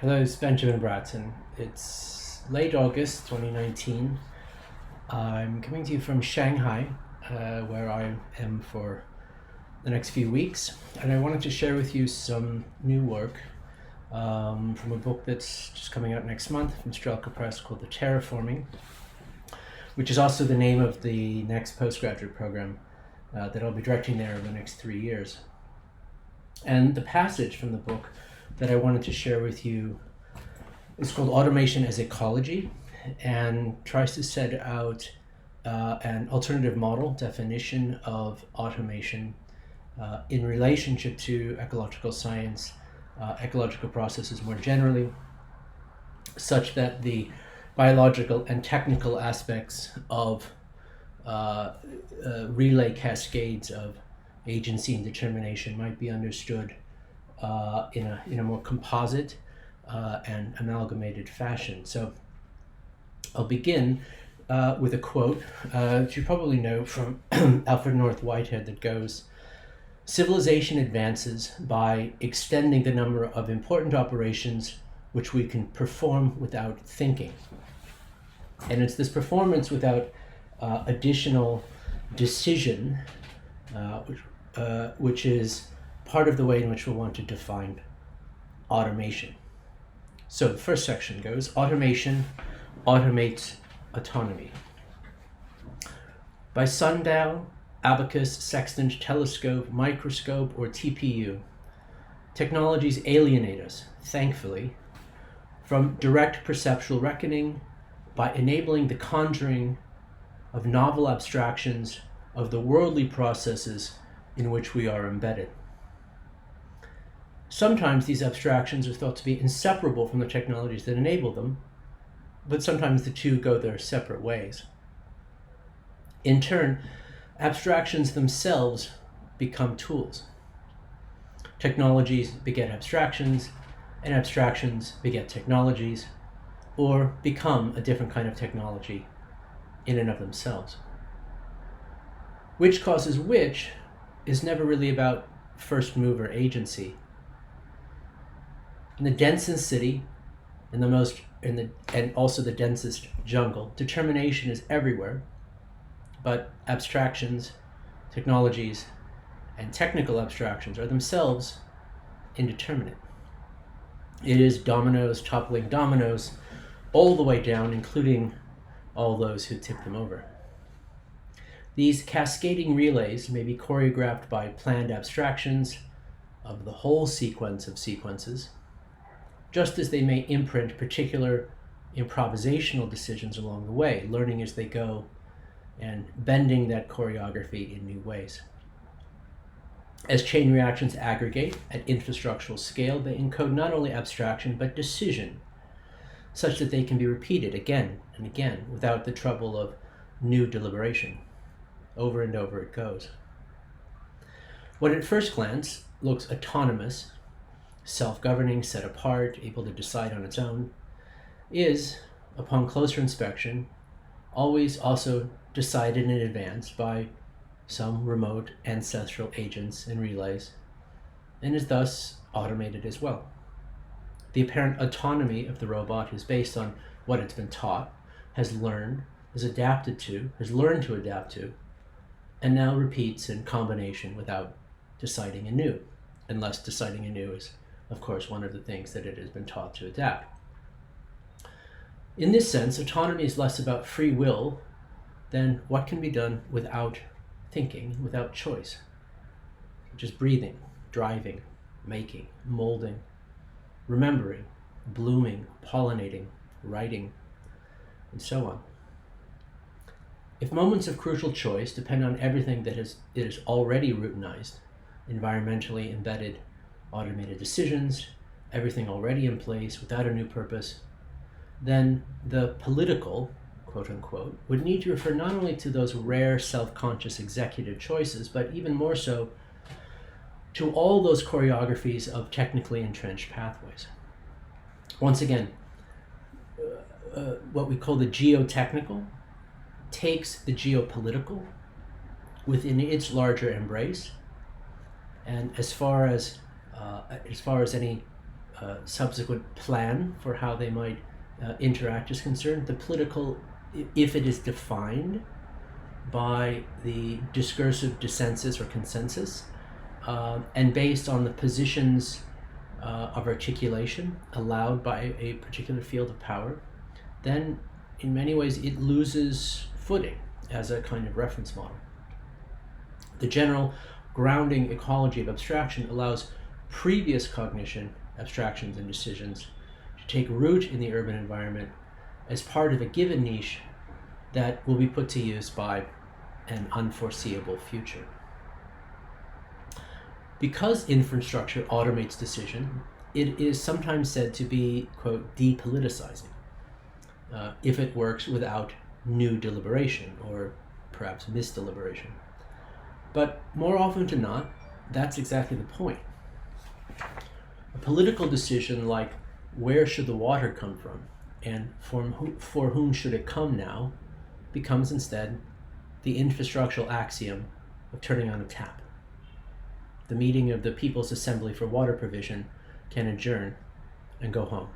Hello, it's Benjamin Bratton. It's late August 2019. I'm coming to you from Shanghai, where I am for the next few weeks, and I wanted to share with you some new work from a book that's just coming out next month from Strelka Press called The Terraforming, which is also the name of the next postgraduate program that I'll be directing there over the next 3 years. And the passage from the book that I wanted to share with you is called Automation as Ecology, and tries to set out an alternative model definition of automation in relationship to ecological science, ecological processes more generally, such that the biological and technical aspects of relay cascades of agency and determination might be understood in a more composite and amalgamated fashion. So I'll begin with a quote that you probably know from Alfred North Whitehead that goes, "Civilization advances by extending the number of important operations which we can perform without thinking." And it's this performance without additional decision which is part of the way in which we'll want to define automation. So the first section goes, automation automates autonomy. By sundial, abacus, sextant, telescope, microscope, or TPU, technologies alienate us, thankfully, from direct perceptual reckoning by enabling the conjuring of novel abstractions of the worldly processes in which we are embedded. Sometimes these abstractions are thought to be inseparable from the technologies that enable them, but sometimes the two go their separate ways. In turn, abstractions themselves become tools. Technologies beget abstractions, and abstractions beget technologies, or become a different kind of technology in and of themselves. Which causes which is never really about first mover agency. In the densest city, and also the densest jungle, determination is everywhere, but abstractions, technologies, and technical abstractions are themselves indeterminate. It is dominoes toppling dominoes all the way down, including all those who tip them over. These cascading relays may be choreographed by planned abstractions of the whole sequence of sequences, just as they may imprint particular improvisational decisions along the way, learning as they go and bending that choreography in new ways. As chain reactions aggregate at infrastructural scale, they encode not only abstraction but decision, such that they can be repeated again and again without the trouble of new deliberation. Over and over it goes. What at first glance looks autonomous, self-governing, set apart, able to decide on its own, is, upon closer inspection, always also decided in advance by some remote ancestral agents and relays, and is thus automated as well. The apparent autonomy of the robot is based on what it's been taught, has learned, has learned to adapt to, and now repeats in combination without deciding anew, unless deciding anew is, of course, one of the things that it has been taught to adapt. In this sense, autonomy is less about free will than what can be done without thinking, without choice, such as breathing, driving, making, molding, remembering, blooming, pollinating, writing, and so on. If moments of crucial choice depend on everything that it is already routinized, environmentally embedded, automated decisions, everything already in place without a new purpose, then the political, quote unquote, would need to refer not only to those rare self-conscious executive choices, but even more so to all those choreographies of technically entrenched pathways. Once again, what we call the geotechnical takes the geopolitical within its larger embrace, and as far as any subsequent plan for how they might interact is concerned. The political, if it is defined by the discursive dissensus or consensus, and based on the positions of articulation allowed by a particular field of power, then in many ways it loses footing as a kind of reference model. The general grounding ecology of abstraction allows previous cognition, abstractions, and decisions to take root in the urban environment as part of a given niche that will be put to use by an unforeseeable future. Because infrastructure automates decision, it is sometimes said to be, quote, depoliticizing, if it works without new deliberation or perhaps misdeliberation. But more often than not, that's exactly the point. A political decision like where should the water come from and for whom should it come now becomes instead the infrastructural axiom of turning on a tap. The meeting of the People's Assembly for Water Provision can adjourn and go home.